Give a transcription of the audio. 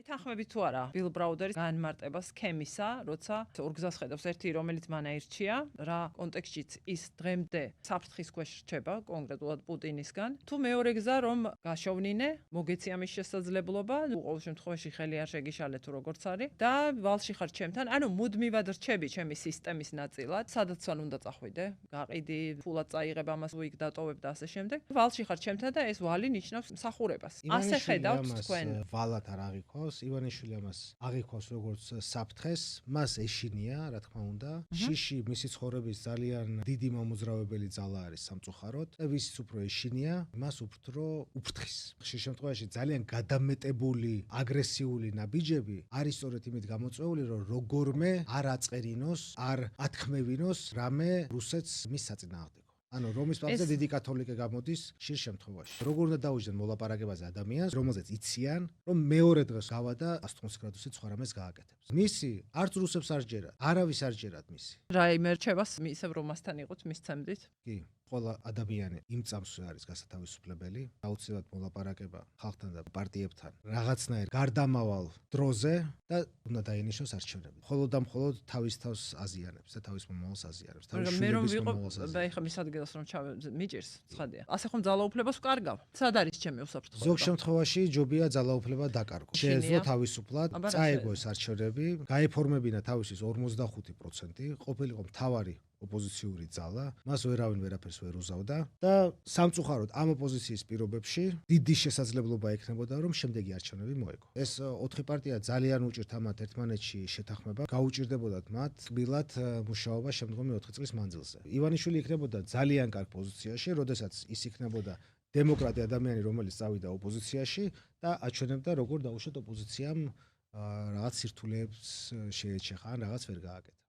ეთანხმებით თუ არა ბილ ბრაუდერის განმარტებას სქემისა, როცა ორგზას ხედავს ერთი, რომელიც მან აირჩია, რა კონტექსტშიც ის დღემდე საფრთხის ქვეშ რჩება კონკრეტულად პუტინისგან, თუ მეორე გზა რომ გაშოვნინე, მოგეცია მის შესაძლებლობა, ყოველ შემთხვევაში ხელი არ შეგიშალე თუ როგორც არის და ვალში ხარ ჩემთან, ანუ მუდმივად რჩები ჩემი სისტემის ნაწილად, სადაც ან უნდა წახვიდე, გაყიდი, ფულად წაიღებ ამას, უიგ დატოვებ და ასე შემდეგ. ვალში ხარ ჩემთან და ეს ვალი ნიშნავს მსახურებას. ასე ხედავთ თქვენ. ვალად არ აღიქواس, ივანიშვილი ამას აღიქواس როგორც საფრთხეს, მას ეშინია, რა თქმა უნდა. შიში მისი ცხოვრების ძალიან დიდი მომოძრავებელი ძალა არის სამწუხაროდ და ვისიც უფრო ეშინია, მას უფრო უფრთხის. ხშირ შემთხვევაში ძალიან გადამეტებული აგრესიული ნაბიჯები არის სწორედ იმით გამოწვეული, რომ როგორმე არ აწყერინოს, არ ათქმევინოს რამე რუსეთს მის საწინააღმდეგო. ანუ რომის პაპზე დიდი კათოლიკე გამოდის ხშირ შემთხვევაში. როგორ უნდა დაუჯდენ მოლაპარაკებაზე ადამიანს, რომელზეც იციან, რომ მეორე დღეს გავა და 180 გრადუსით სხვა რამეს გააკეთებს. მისი არც რუსებს არ ჯერათ, არავის არ ჯერათ მისი. რა იმერჩება ისევ რომ მასთან იყოთ მისცემდით? კი. ყველა ადამიანი იმ წამსვე არის გასათავისუფლებელი, აუცილებლად მოლაპარაკება ხალხთან და პარტიებთან რაღაცნაირ გარდამავალ დროზე და უნდა დაინიშნოს არჩევნები. მხოლოდ და მხოლოდ თავის თავს აზიანებს და თავის მომავალს აზიანებს. თავის შვილების მომავალს აზიანებს. მე ხა მის ადგილას რომ მიჭირს, ცხადია. ასე ხომ ძალაუფლებას ვკარგავ? სად არის ჩემი უსაფრთხოება? ზოგ შემთხვევაში ჯობია ძალაუფლება დაკარგო. შეეძლო თავისუფლად წაეგო ეს არჩევნები, გაეფორმებინა თავისი 45%, ყოფილიყო მთავარი ოპოზიციური ძალა, მას ვერავინ ვერაფერს ვერ უზავდა და სამწუხაროდ ამ ოპოზიციის პირობებში დიდი შესაძლებლობა ექნებოდა რომ შემდეგი არჩევნები მოეგო. ეს 4 პარტია ძალიან უჭირთ ამათ ერთმანეთში შეთანხმება, გაუჭირდებოდათ მათ თბილად მუშაობა შემდგომი 4 წლის მანძილზე. ივანიშვილი იქნებოდა ძალიან კარგ პოზიციაში, როდესაც ის იქნებოდა დემოკრატი ადამიანი, რომელიც წავიდა ოპოზიციაში და აჩვენებდა როგორ დაუშვათ ოპოზიციამ რაღაც სირთულეებს შეეჩეხა ან რაღაც ვერ გააკეთა.